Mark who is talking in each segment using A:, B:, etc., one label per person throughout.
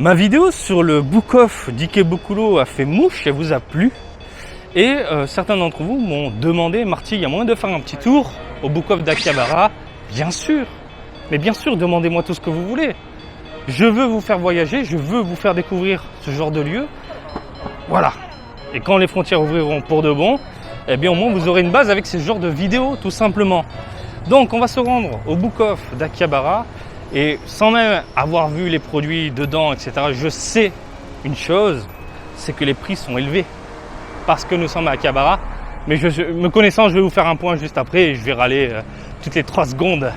A: Ma vidéo sur le book-off d'Ikebukuro a fait mouche, elle vous a plu. Et certains d'entre vous m'ont demandé, Marty, il y a moyen de faire un petit tour au book-off d'Akihabara? Bien sûr, mais bien sûr, demandez-moi tout ce que vous voulez. Je veux vous faire voyager, je veux vous faire découvrir ce genre de lieu. Voilà. Et quand les frontières ouvriront pour de bon, eh bien au moins vous aurez une base avec ce genre de vidéos, tout simplement. Donc on va se rendre au book-off d'Akihabara. Et sans même avoir vu les produits dedans, etc., je sais une chose, c'est que les prix sont élevés. Parce que nous sommes à Akihabara. Mais me connaissant, je vais vous faire un point juste après et je vais râler toutes les 3 secondes.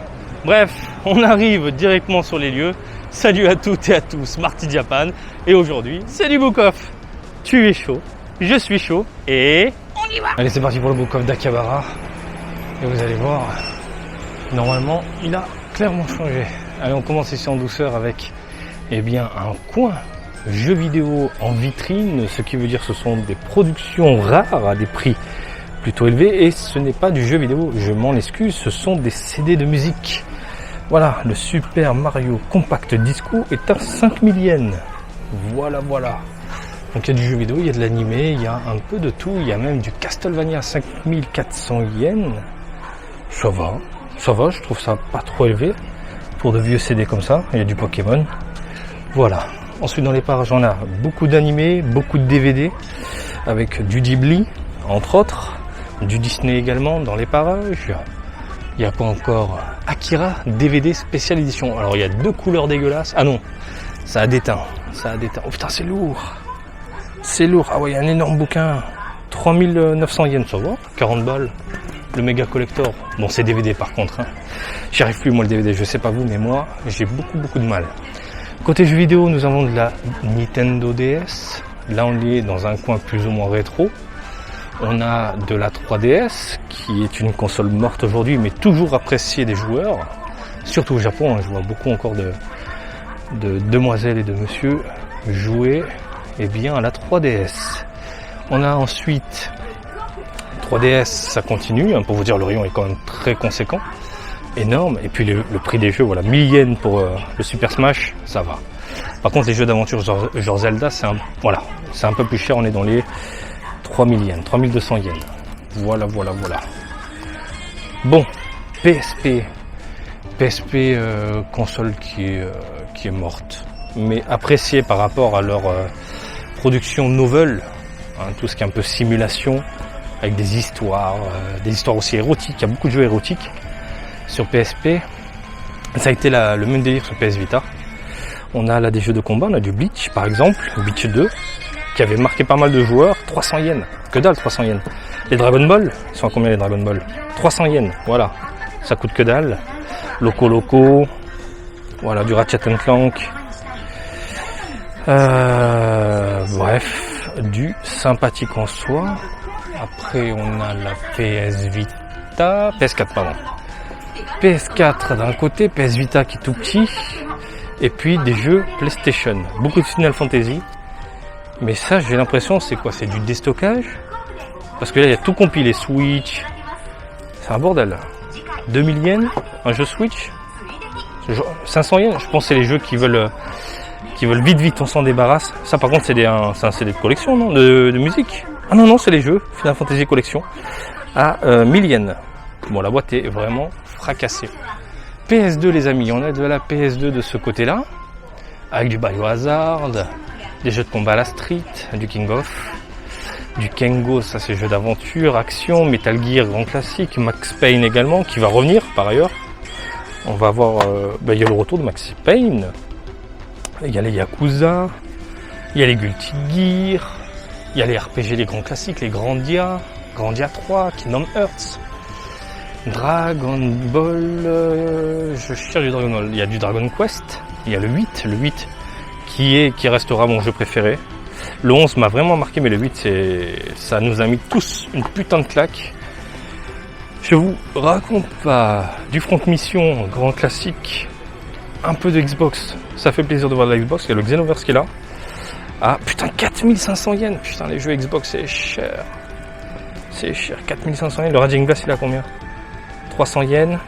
A: Bref, on arrive directement sur les lieux. Salut à toutes et à tous, Marty Japan. Et aujourd'hui, c'est du book-off. Tu es chaud, je suis chaud et on y va. Allez, c'est parti pour le book-off d'Akihabara. Et vous allez voir, normalement, il a clairement changé. Allez, on commence ici en douceur avec un coin jeux vidéo en vitrine, ce qui veut dire que ce sont des productions rares à des prix plutôt élevés et ce n'est pas du jeu vidéo, je m'en excuse, ce sont des CD de musique. Voilà, le Super Mario Compact Disco est à 5000 yens. Voilà. Donc il y a du jeu vidéo, il y a de l'animé, il y a un peu de tout, il y a même du Castlevania à 5400 yens. Ça va, je trouve ça pas trop élevé. Pour de vieux CD comme ça, il y a du Pokémon. Voilà. Ensuite dans les parages, on a beaucoup d'animés, beaucoup de DVD, avec du Ghibli, entre autres, du Disney également dans les parages. Il y a pas encore Akira DVD spécial édition. Alors il y a 2 couleurs dégueulasses. Ah non, ça a déteint. Oh putain, c'est lourd. Ah ouais, il y a un énorme bouquin. 3900 yens, ça va, 40 balles. Le méga collector. Bon, c'est DVD par contre. J'y arrive plus, moi, le DVD. Je sais pas vous, mais moi, j'ai beaucoup de mal. Côté jeux vidéo, nous avons de la Nintendo DS. Là, on est dans un coin plus ou moins rétro. On a de la 3DS, qui est une console morte aujourd'hui, mais toujours appréciée des joueurs. Surtout au Japon, je vois beaucoup encore de demoiselles et de monsieur jouer à la 3DS. On a ensuite 3DS, ça continue, pour vous dire, le rayon est quand même très conséquent, énorme, et puis le prix des jeux, voilà, 1000 yens pour le Super Smash, ça va. Par contre, les jeux d'aventure genre Zelda, c'est un peu plus cher, on est dans les 3000 yens, 3200 yens. Voilà. Bon, PSP, console qui est morte, mais appréciée par rapport à leur production novel, tout ce qui est un peu simulation, avec des histoires aussi érotiques. Il y a beaucoup de jeux érotiques sur PSP. Ça a été le même délire sur PS Vita. On a là des jeux de combat, on a du Bleach par exemple, Bleach 2, qui avait marqué pas mal de joueurs, 300 yens. Que dalle, 300 yens. Les Dragon Ball, ils sont à combien les Dragon Ball? 300 yens, voilà. Ça coûte que dalle. Loco, voilà, du Ratchet & Clank. Bref, du sympathique en soi. Après, on a la PS4 pardon. PS4 d'un côté, PS Vita qui est tout petit, et puis des jeux PlayStation. Beaucoup de Final Fantasy. Mais ça, j'ai l'impression, c'est quoi? C'est du déstockage? Parce que là, il y a tout compilé, Switch. C'est un bordel. 2000 yens, un jeu Switch. 500 yens, je pense que c'est les jeux qui veulent vite, on s'en débarrasse. Ça, par contre, c'est un CD de collection, non? De musique. Ah non, c'est les jeux Final Fantasy Collection à 1000 yens. Bon, la boîte est vraiment fracassée. PS2, les amis, on a de la PS2 de ce côté-là, avec du Biohazard, des jeux de combat à la Street, du King of, du Kengo, ça c'est jeux d'aventure, action, Metal Gear, grand classique, Max Payne également, qui va revenir par ailleurs. On va avoir, il y a le retour de Max Payne, il y a les Yakuza, il y a les Guilty Gear, il y a les RPG, les grands classiques, les Grandia 3, Kingdom Hearts, Dragon Ball, je cherche du Dragon Ball, il y a du Dragon Quest, il y a le 8 qui restera mon jeu préféré. Le 11 m'a vraiment marqué, mais le 8, ça nous a mis tous une putain de claque. Je vous raconte pas du Front Mission, grand classique, un peu de Xbox, ça fait plaisir de voir de la Xbox, il y a le Xenoverse qui est là. Ah putain, 4500 yens, putain les jeux Xbox c'est cher, 4500 yens, le Raging Blast il a combien? 300 yens,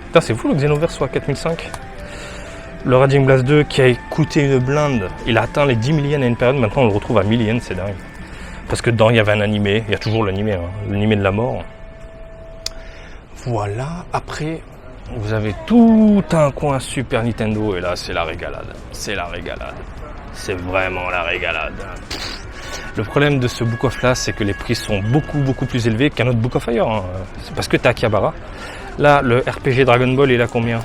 A: putain c'est fou le Xenoverse soit à 4005. Le Raging Blast 2 qui a coûté une blinde, il a atteint les 10 000 yens à une période, maintenant on le retrouve à 1000 yens, c'est dingue. Parce que dedans il y avait un animé, il y a toujours l'animé, hein, l'animé de la mort. Voilà, après vous avez tout un coin Super Nintendo et là c'est la régalade, c'est la régalade. C'est vraiment la régalade. Le problème de ce Book of là, c'est que les prix sont beaucoup plus élevés qu'un autre Book of ailleurs. Hein. C'est parce que t'es à Akihabara. Là, le RPG Dragon Ball, il a combien?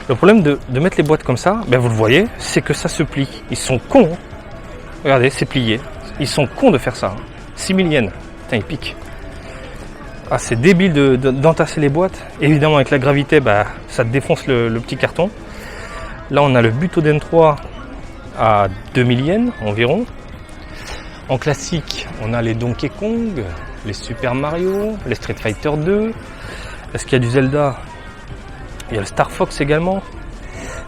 A: Le problème de mettre les boîtes comme ça, ben vous le voyez, c'est que ça se plie. Ils sont cons. Hein. Regardez, c'est plié. Ils sont cons de faire ça. Hein. 6000 yens. Putain, ils piquent. Ah, c'est débile d'entasser les boîtes. Évidemment, avec la gravité, bah, ça défonce le petit carton. Là, on a le Butoden 3 à 2000 yens environ. En classique, on a les Donkey Kong, les Super Mario, les Street Fighter 2. Est-ce qu'il y a du Zelda? Il y a le Star Fox également.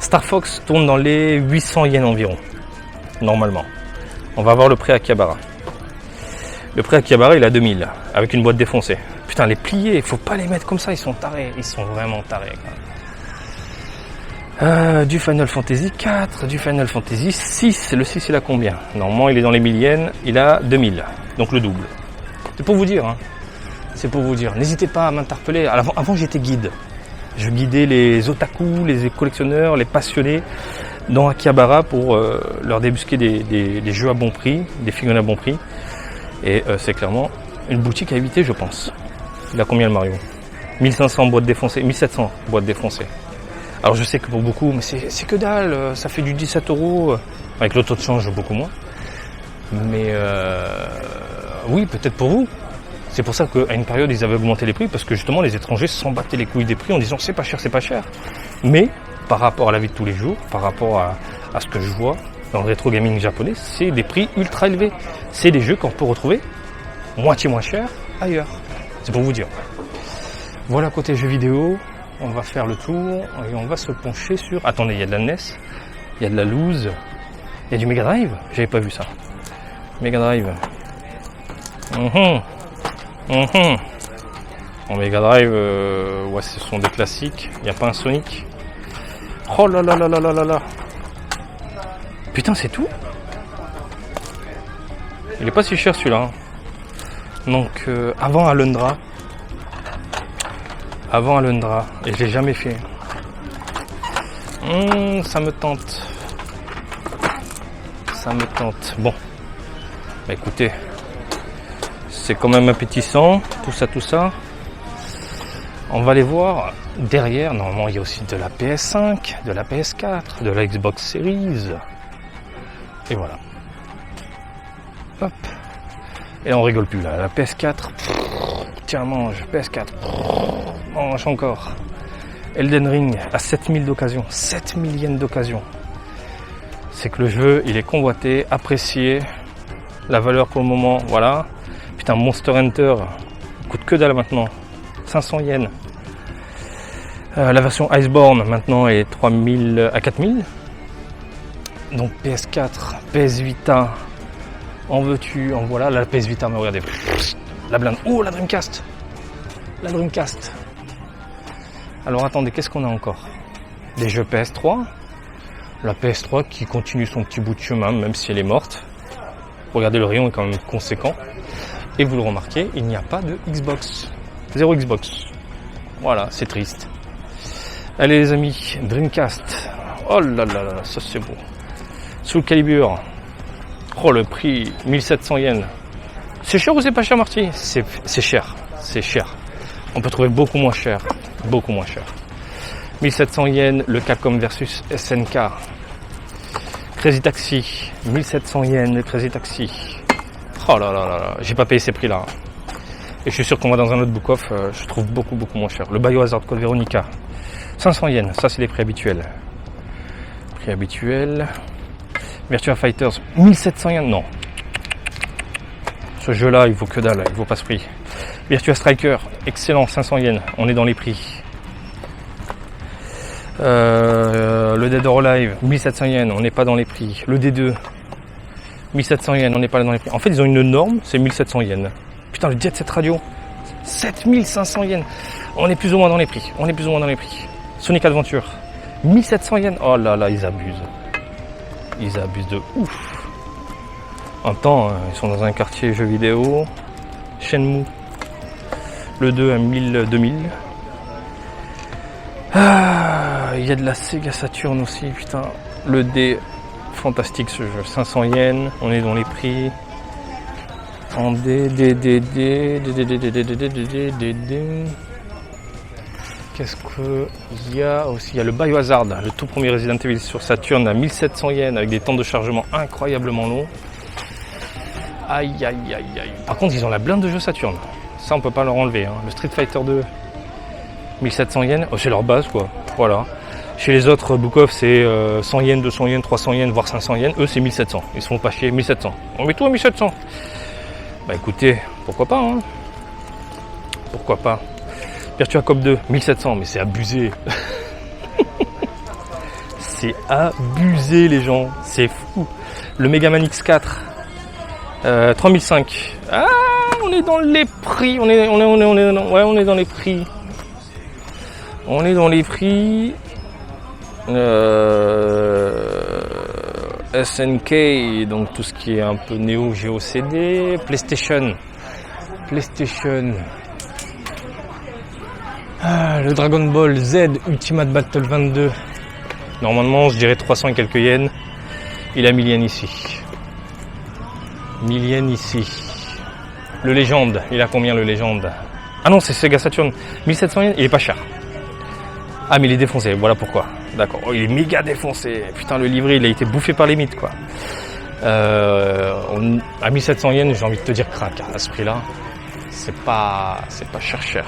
A: Star Fox tourne dans les 800 yens environ, normalement. On va voir le prix à Akihabara. Le prix à Akihabara, il est à 2000, avec une boîte défoncée. Putain, les pliés, il faut pas les mettre comme ça, ils sont tarés. Ils sont vraiment tarés, quoi. Du Final Fantasy 4, du Final Fantasy 6, le 6 il a combien? Normalement il est dans les 1000 yens, il a 2000, donc le double. C'est pour vous dire, hein. C'est pour vous dire. N'hésitez pas à m'interpeller. Avant j'étais guide. Je guidais les otaku, les collectionneurs, les passionnés dans Akihabara pour leur débusquer des jeux à bon prix, des figurines à bon prix. Et c'est clairement une boutique à éviter, je pense. Il a combien le Mario? 1500 boîtes défoncées, 1700 boîtes défoncées. Alors je sais que pour beaucoup, mais c'est que dalle, ça fait du 17 €, avec le taux de change beaucoup moins. Mais oui, peut-être pour vous. C'est pour ça qu'à une période, ils avaient augmenté les prix, parce que justement, les étrangers s'en battaient les couilles des prix en disant c'est pas cher, c'est pas cher. Mais par rapport à la vie de tous les jours, par rapport à ce que je vois dans le rétro gaming japonais, c'est des prix ultra élevés. C'est des jeux qu'on peut retrouver moitié moins cher ailleurs. C'est pour vous dire. Voilà côté jeux vidéo. On va faire le tour et on va se pencher sur... Attendez, il y a de la NES, il y a de la loose, il y a du Mega Drive. J'avais pas vu ça. Mega Drive. En Mega Drive, ouais, ce sont des classiques. Il n'y a pas un Sonic. Oh là là là là là là là. Putain, c'est tout. Il est pas si cher celui-là. Donc, avant Alundra. Et je l'ai jamais fait. Ça me tente. Bon, bah écoutez, c'est quand même appétissant, tout ça. On va aller voir derrière. Normalement, il y a aussi de la PS5, de la PS4, de la Xbox Series. Et voilà. Hop. Et là, on rigole plus là. La PS4. Tiens, mange. PS4. Mange encore. Elden Ring à 7000 d'occasion. 7000 yens d'occasion. C'est que le jeu, il est convoité, apprécié. La valeur pour le moment, voilà. Putain, Monster Hunter coûte que dalle maintenant. 500 yens. La version Iceborne maintenant est 3000 à 4000. Donc PS4, PS Vita. En veux-tu, en voilà. La PS Vita, mais regardez. La blinde. Oh, la Dreamcast. Alors attendez, qu'est-ce qu'on a encore? Des jeux PS3. La PS3 qui continue son petit bout de chemin, même si elle est morte. Regardez, le rayon est quand même conséquent. Et vous le remarquez, il n'y a pas de Xbox. 0 Xbox. Voilà, c'est triste. Allez les amis, Dreamcast. Oh là là là, ça c'est beau. Soul Calibur. Oh, le prix, 1700 yens. C'est cher ou c'est pas cher, Marty? C'est cher. On peut trouver beaucoup moins cher. 1700 yens, le Capcom versus SNK. Crazy Taxi, 1700 yens, le Crazy Taxi. Oh là là là là, j'ai pas payé ces prix-là. Et je suis sûr qu'on va dans un autre book off, je trouve beaucoup moins cher. Le Biohazard Code Veronica, 500 yens, ça c'est les prix habituels. Virtua Fighters, 1700 yens, non. Ce jeu-là, il vaut que dalle, il vaut pas ce prix. Virtua Striker, excellent, 500 yens, on est dans les prix. Le Dead or Alive, 1700 yens, on n'est pas dans les prix. Le D2, 1700 yens, on n'est pas dans les prix. En fait, ils ont une norme, c'est 1700 yens. Putain, le Jet Set Radio, 7500 yens. On est plus ou moins dans les prix. Sonic Adventure, 1700 yens. Oh là là, ils abusent. Ils abusent de ouf. En même temps, ils sont dans un quartier jeux vidéo. Shenmue. Le 2 à 2000. Ah, il y a de la Sega Saturn aussi, putain. Le D, fantastique ce jeu. 500 yens, on est dans les prix. En D. Qu'est-ce qu'il y a aussi? Il y a le Biohazard, le tout premier Resident Evil sur Saturn à 1700 yens avec des temps de chargement incroyablement longs. Aïe aïe aïe aïe. Par contre, ils ont la blinde de jeu Saturn. Ça, on peut pas leur enlever. Hein. Le Street Fighter 2, 1700 yens. Oh, c'est leur base, quoi. Voilà. Chez les autres, Book of, c'est 100 yens, 200 yens, 300 yens, voire 500 yens. Eux, c'est 1700. Ils se font pas chier. 1700. On met tout à 1700. Bah écoutez, pourquoi pas, hein. Pourquoi pas. Virtua Cop 2, 1700, mais c'est abusé. C'est abusé, les gens. C'est fou. Le Mega Man X4, 3005. Ah, on est dans les prix. On est dans les prix. On est dans les prix. SNK, donc tout ce qui est un peu Neo Geo CD. PlayStation. Ah, le Dragon Ball Z Ultimate Battle 22. Normalement, je dirais 300 et quelques yens. Il a 1000 yens ici. 1000 yens ici. Le Légende, il a combien le Légende? Ah non, c'est Sega Saturn. 1700 yens, il est pas cher. Ah, mais il est défoncé, voilà pourquoi. D'accord, oh, il est méga défoncé. Putain, le livret, il a été bouffé par les mythes, quoi. À 1700 yens, j'ai envie de te dire crack. À ce prix-là, c'est pas cher.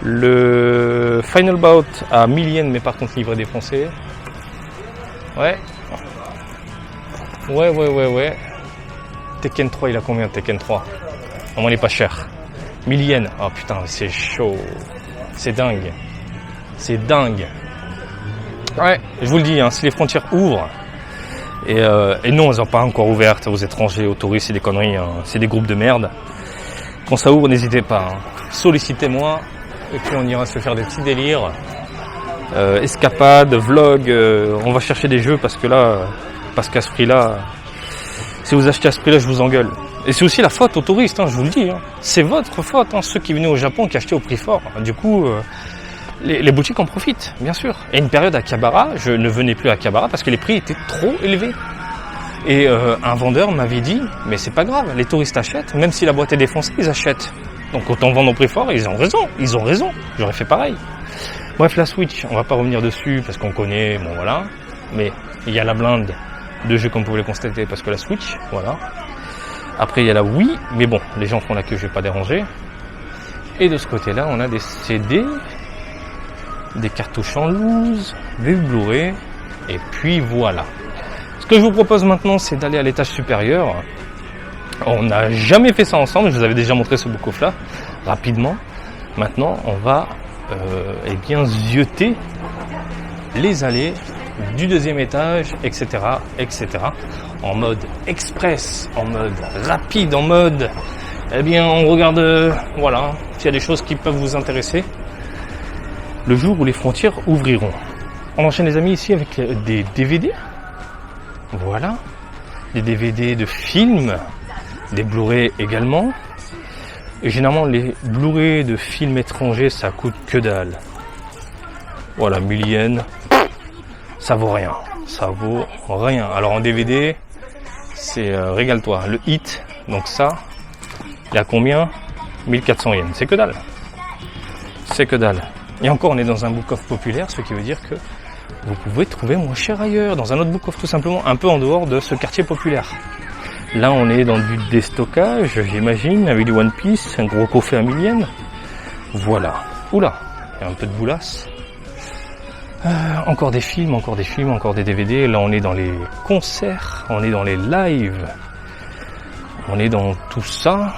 A: Le Final Bout à 1000 yens, mais par contre livret défoncé. Ouais. Tekken 3, il a combien Tekken 3? Non, il est pas cher. 1000 yens. Oh putain, c'est chaud. C'est dingue. Ouais, je vous le dis, hein, si les frontières ouvrent, et non, elles n'ont pas encore ouvertes aux étrangers, aux touristes, c'est des conneries, hein, c'est des groupes de merde. Quand ça ouvre, n'hésitez pas. Hein. Sollicitez-moi. Et puis on ira se faire des petits délires, escapades, vlogs, on va chercher des jeux parce qu'à ce prix-là, si vous achetez à ce prix-là, je vous engueule. Et c'est aussi la faute aux touristes, hein, je vous le dis. Hein. C'est votre faute, hein, ceux qui venaient au Japon qui achetaient au prix fort. Du coup, les boutiques en profitent, bien sûr. Et une période à Akihabara, je ne venais plus à Akihabara parce que les prix étaient trop élevés. Et un vendeur m'avait dit, mais c'est pas grave, les touristes achètent, même si la boîte est défoncée, ils achètent. Donc autant vendre au prix fort, ils ont raison, j'aurais fait pareil. Bref, la Switch, on va pas revenir dessus parce qu'on connaît, bon voilà. Mais il y a la blinde de jeux comme vous pouvez le constater parce que la Switch, voilà. Après il y a la Wii, mais bon, les gens font la queue, je vais pas déranger. Et de ce côté-là, on a des CD, des cartouches en loose, des Blu-ray, et puis voilà. Ce que je vous propose maintenant, c'est d'aller à l'étage supérieur. On n'a jamais fait ça ensemble, je vous avais déjà montré ce book-off là, rapidement. Maintenant, on va zioter les allées du deuxième étage, etc., en mode express, en mode rapide, en mode, on regarde, voilà, s'il y a des choses qui peuvent vous intéresser, le jour où les frontières ouvriront. On enchaîne les amis ici avec des DVD, voilà, des DVD de films, des Blu-ray également. Et généralement les Blu-ray de films étrangers ça coûte que dalle. Voilà, 1000 yens, ça vaut rien. Alors en DVD, c'est régale-toi. Le Hit, donc ça, il a combien? 1400 yens, c'est que dalle. Et encore, on est dans un book-off populaire, ce qui veut dire que vous pouvez trouver moins cher ailleurs, dans un autre book-off tout simplement, un peu en dehors de ce quartier populaire. Là, on est dans du déstockage, j'imagine, avec du One Piece, un gros coffret à 1000 yens. Voilà. Oula, il y a un peu de boulasse. Encore des films, encore des DVD. Là, on est dans les concerts, on est dans les lives. On est dans tout ça.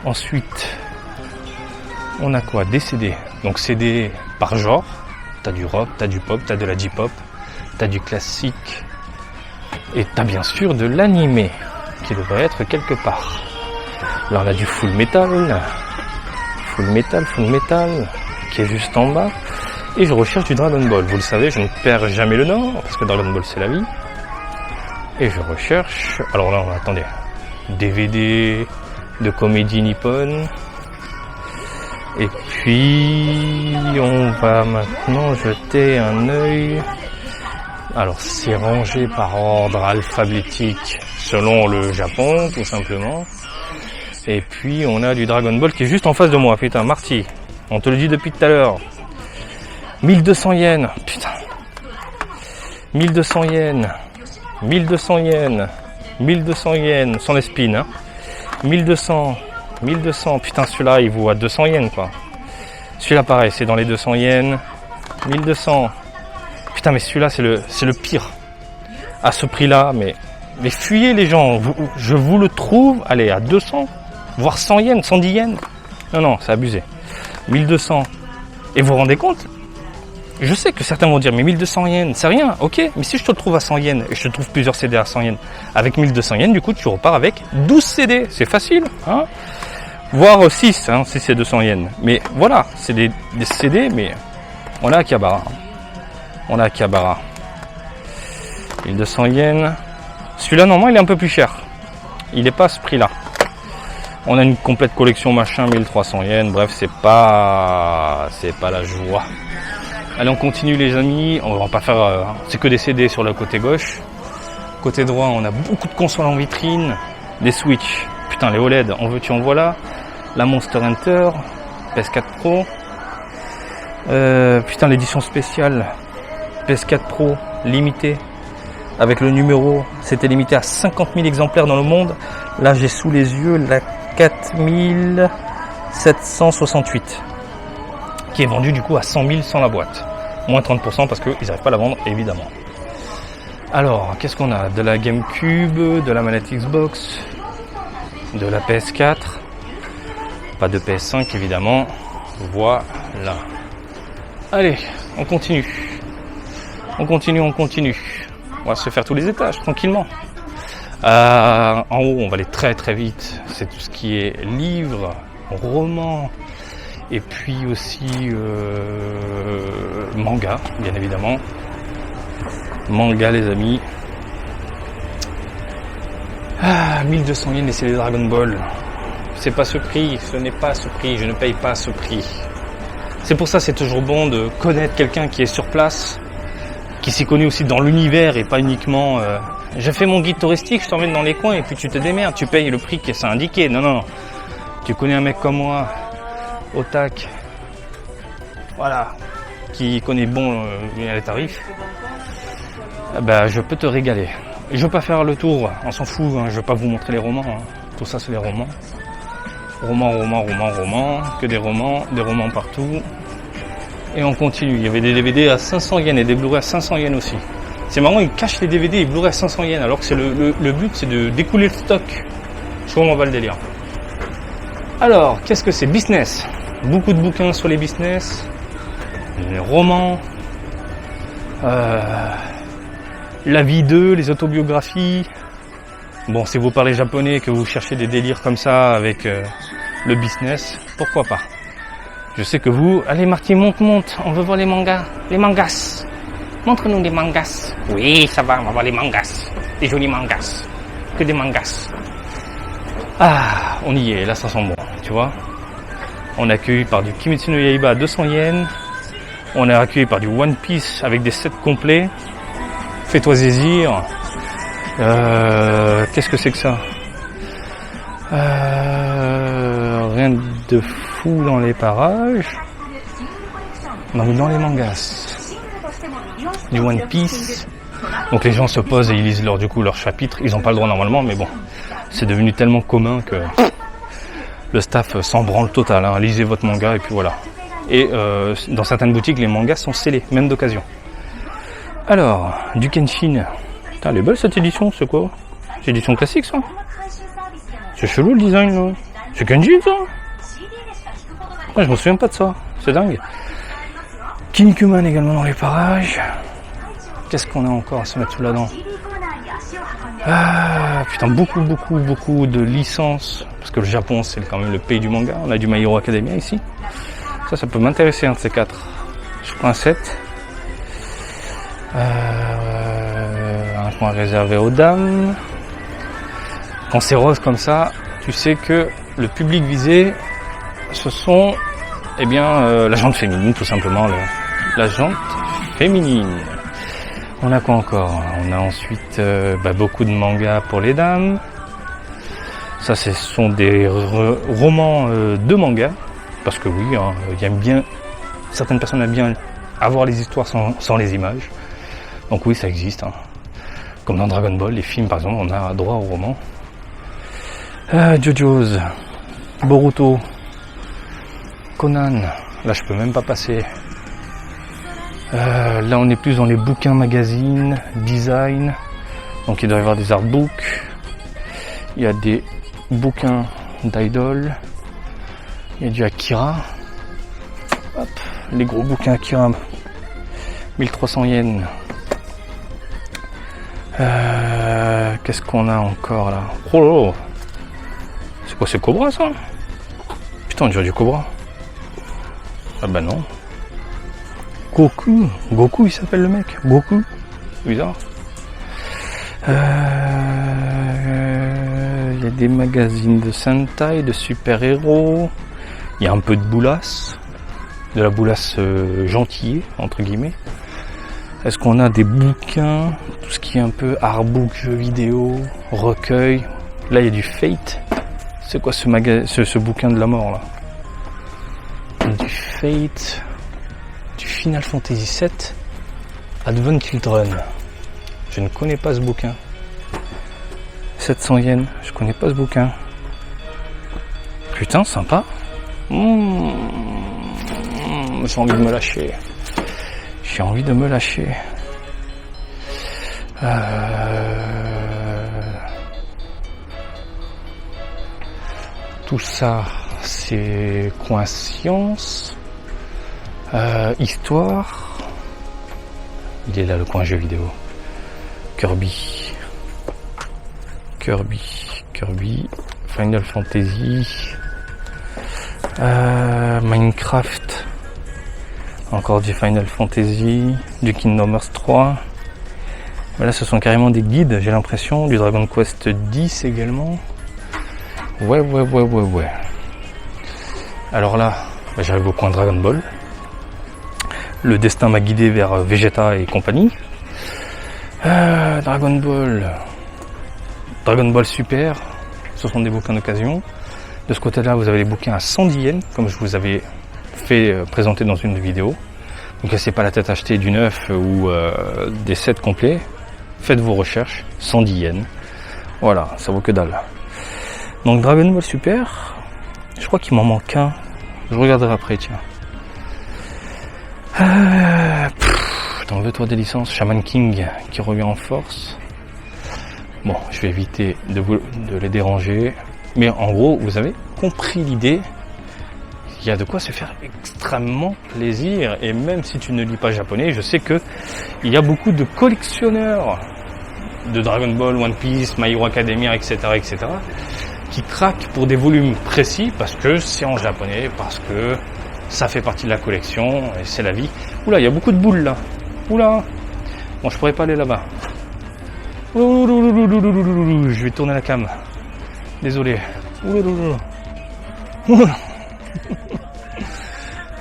A: Ensuite, on a quoi? Des CD. Donc, CD par genre. T'as du rock, t'as du pop, t'as de la J-pop, t'as du classique. Et t'as bien sûr de l'animé qui devrait être quelque part. Là on a du Full Metal qui est juste en bas. Et je recherche du Dragon Ball. Vous le savez, je ne perds jamais le nord, parce que Dragon Ball c'est la vie. Et je recherche... Alors là, attendez. DVD de comédie nippone. Et puis, on va maintenant jeter un œil. Alors, c'est rangé par ordre alphabétique selon le Japon, tout simplement. Et puis, on a du Dragon Ball qui est juste en face de moi. Putain, Marty, on te le dit depuis tout à l'heure. 1200 yens. Putain. 1200 yens. 1200 yens. 1200 yens. Sans les spins, hein. 1200. 1200. Putain, celui-là, il vaut à 200 yens, quoi. Celui-là, pareil, c'est dans les 200 yens. 1200. Putain, mais celui-là, c'est le pire. À ce prix-là, mais fuyez les gens. Je vous le trouve, allez, à 200, voire 100 yens, 110 yens. Non, c'est abusé. 1200. Et vous vous rendez compte? Je sais que certains vont dire, mais 1200 yens, c'est rien, ok. Mais si je te le trouve à 100 yens, et je te trouve plusieurs CD à 100 yens, avec 1200 yens, du coup, tu repars avec 12 CD. C'est facile, hein. Voire 6, hein, si c'est 200 yens. Mais voilà, c'est des CD, mais on a Akihabara. On a Akihabara. 1200 yens. Celui-là, normalement, il est un peu plus cher. Il n'est pas à ce prix-là. On a une complète collection machin, 1300 yens. Bref, c'est pas la joie. Allez, on continue les amis. On va pas faire... c'est que des CD sur le côté gauche. Côté droit, on a beaucoup de consoles en vitrine. Des Switch. Putain, les OLED, en veux-tu, en voilà. La Monster Hunter. PS4 Pro. Putain, l'édition spéciale. PS4 Pro, limité. Avec le numéro, c'était limité à 50 000 exemplaires dans le monde. Là, j'ai sous les yeux la 4768. Qui est vendue du coup à 100 000 sans la boîte. Moins 30% parce qu'ils n'arrivent pas à la vendre, évidemment. Alors, qu'est-ce qu'on a? De la GameCube, de la manette Xbox, de la PS4. Pas de PS5, évidemment. Voilà. Allez, on continue. On continue. On va se faire tous les étages, tranquillement. En haut, on va aller très très vite. C'est tout ce qui est livres, romans, et puis aussi manga, bien évidemment. Manga, les amis. 1200 yens et c'est les Dragon Ball. C'est pas ce prix, ce n'est pas ce prix, je ne paye pas ce prix. C'est pour ça c'est toujours bon de connaître quelqu'un qui est sur place, qui s'y connaît aussi dans l'univers et pas uniquement j'ai fait mon guide touristique, je t'emmène dans les coins et puis tu te démerdes, tu payes le prix qui est indiqué. Non. Tu connais un mec comme moi, au tac, voilà, qui connaît bon les tarifs, je peux te régaler. Je veux pas faire le tour, on s'en fout, hein, je veux pas vous montrer les romans, hein. Tout ça c'est les romans. Romans, que des romans partout. Et on continue. Il y avait des DVD à 500 yens et des Blu-ray à 500 yens aussi. C'est marrant, ils cachent les DVD et Blu-ray à 500 yens alors que c'est le but, c'est de découler le stock. Je comprends pas le délire. Alors, qu'est-ce que c'est? Business. Beaucoup de bouquins sur les business, les romans, la vie d'eux, les autobiographies. Bon, si vous parlez japonais et que vous cherchez des délires comme ça avec le business, pourquoi pas? Je sais que vous... Allez Marty, monte, on veut voir les mangas. Les mangas. Montre-nous des mangas. Oui, ça va, on va voir les mangas. Des jolis mangas. Que des mangas. Ah, on y est, là ça sent bon, tu vois. On est accueilli par du Kimetsu no Yaiba à 200 yens. On est accueilli par du One Piece avec des sets complets. Fais-toi saisir. Qu'est-ce que c'est que ça? Rien de fou dans les parages. Non, mais dans les mangas. Du One Piece. Donc les gens se posent et ils lisent leur chapitre. Ils n'ont pas le droit normalement, mais bon. C'est devenu tellement commun que le staff s'en branle total. Hein. Lisez votre manga et puis voilà. Et dans certaines boutiques, les mangas sont scellés, même d'occasion. Alors, du Kenshin. Putain, elle est belle cette édition, c'est quoi? C'est édition classique ça? C'est chelou le design là. C'est Kenshin ça? Ouais, je me souviens pas de ça, c'est dingue. Kinnikuman également dans les parages. Qu'est-ce qu'on a encore à se mettre sous la dent? Ah putain, beaucoup de licences. Parce que le Japon c'est quand même le pays du manga. On a du My Hero Academia ici. Ça peut m'intéresser un de ces quatre. Je Je prends un 7. Un point réservé aux dames. Quand c'est rose comme ça, tu sais que le public visé, ce sont la jante féminine, tout simplement. La jante féminine. On a quoi encore? On a ensuite beaucoup de mangas pour les dames. Ça, ce sont des romans de manga. Parce que oui, certaines personnes aiment bien avoir les histoires sans les images. Donc oui, ça existe. Comme dans Dragon Ball, les films par exemple, on a droit aux romans. JoJo's, Boruto, Conan, là je peux même pas passer. Là on est plus dans les bouquins, magazines, design. Donc il doit y avoir des artbooks. Il y a des bouquins d'idol. Il y a du Akira. Hop, les gros bouquins Akira. 1300 yens. Qu'est-ce qu'on a encore là? Oh, c'est quoi, c'est Cobra ça? Putain, on dirait du Cobra. Ah bah non. Goku il s'appelle le mec. Goku. Bizarre. Il y a des magazines de Sentai, de super-héros. Il y a un peu de boulasse. De la boulasse gentillée, entre guillemets. Est-ce qu'on a des bouquins, tout ce qui est un peu artbook, jeux vidéo, recueil. Là, il y a du Fate. C'est quoi ce bouquin de la mort, là? Du Fate, du Final Fantasy VII, Advent Children. Je ne connais pas ce bouquin. 700 yens, je connais pas ce bouquin. Putain, sympa. J'ai envie de me lâcher. J'ai envie de me lâcher. Tout ça, c'est coin science, histoire. Il est là le coin jeu vidéo. Kirby, Final Fantasy, Minecraft. Encore du Final Fantasy, du Kingdom Hearts 3. Là, ce sont carrément des guides, j'ai l'impression. Du Dragon Quest 10 également. Ouais. Alors là, j'arrive au point Dragon Ball. Le destin m'a guidé vers Vegeta et compagnie. Dragon Ball Super. Ce sont des bouquins d'occasion. De ce côté-là, vous avez les bouquins à 110 yens, comme je vous avais fait présenter dans une vidéo. Donc laissez pas la tête acheter du neuf ou des sets complets. Faites vos recherches, 110 yens. Voilà, ça vaut que dalle. Donc Dragon Ball Super, je crois qu'il m'en manque un. Je regarderai après, tiens. T'en veux toi des licences? Shaman King qui revient en force. Bon, je vais éviter de les déranger. Mais en gros, vous avez compris l'idée. Il y a de quoi se faire extrêmement plaisir. Et même si tu ne lis pas japonais, je sais que il y a beaucoup de collectionneurs de Dragon Ball, One Piece, My Hero Academia, etc., qui craquent pour des volumes précis parce que c'est en japonais, parce que ça fait partie de la collection et c'est la vie. Oula, il y a beaucoup de boules là. Oula. Bon, je pourrais pas aller là-bas. Je vais tourner la cam. Désolé.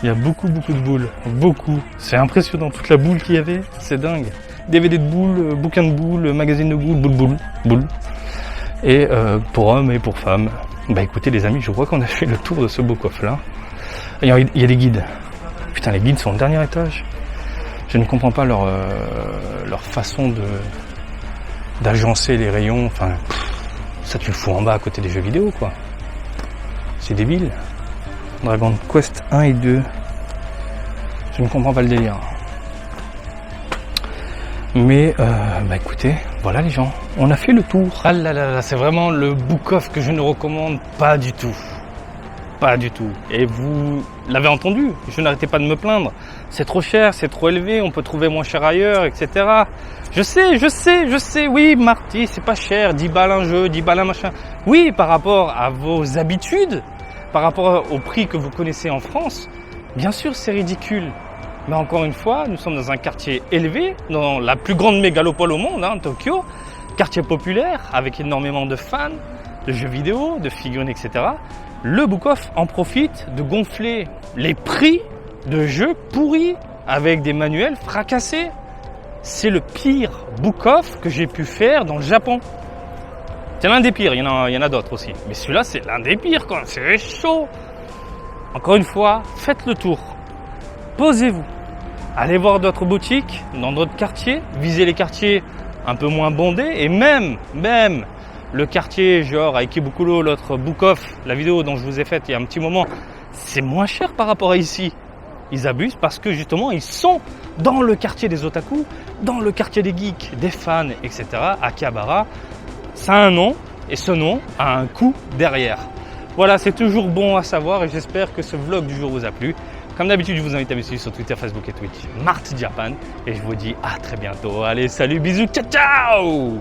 A: Il y a beaucoup de boules. Beaucoup. C'est impressionnant. Toute la boule qu'il y avait, c'est dingue. DVD de boules, bouquin de boules, magazine de boules, boules. Et pour hommes et pour femmes. Bah écoutez les amis, je crois qu'on a fait le tour de ce beau coffre là. Il y a des guides. Putain, les guides sont au dernier étage. Je ne comprends pas leur façon d'agencer les rayons. Enfin, ça tu le fous en bas à côté des jeux vidéo quoi. C'est débile. Dragon Quest 1 et 2. Je ne comprends pas le délire. Mais bah écoutez, voilà les gens, on a fait le tour. Ah là là, c'est vraiment le book-off que je ne recommande pas du tout. Pas du tout. Et vous l'avez entendu, je n'arrêtais pas de me plaindre. C'est trop cher, c'est trop élevé, on peut trouver moins cher ailleurs, etc. Je sais, oui, Marty, c'est pas cher, 10 balles un jeu, 10 balles un machin. Oui, par rapport à vos habitudes, par rapport au prix que vous connaissez en France, bien sûr c'est ridicule. Mais encore une fois, nous sommes dans un quartier élevé, dans la plus grande mégalopole au monde, Tokyo, quartier populaire avec énormément de fans, de jeux vidéo, de figurines, etc. Le Book Off en profite de gonfler les prix de jeux pourris avec des manuels fracassés. C'est le pire Book Off que j'ai pu faire dans le Japon. C'est l'un des pires, il y en a d'autres aussi. Mais celui-là, c'est l'un des pires, quoi. C'est chaud. Encore une fois, faites le tour. Posez-vous. Allez voir d'autres boutiques dans d'autres quartiers. Visez les quartiers un peu moins bondés. Et même le quartier genre à Ikebukuro, l'autre Book Off, la vidéo dont je vous ai faite il y a un petit moment, c'est moins cher par rapport à ici. Ils abusent parce que justement, ils sont dans le quartier des otaku, dans le quartier des geeks, des fans, etc. Akihabara, ça a un nom et ce nom a un coût derrière. Voilà, c'est toujours bon à savoir et j'espère que ce vlog du jour vous a plu. Comme d'habitude, je vous invite à me suivre sur Twitter, Facebook et Twitch, Mart Japan. Et je vous dis à très bientôt. Allez, salut, bisous, ciao, ciao!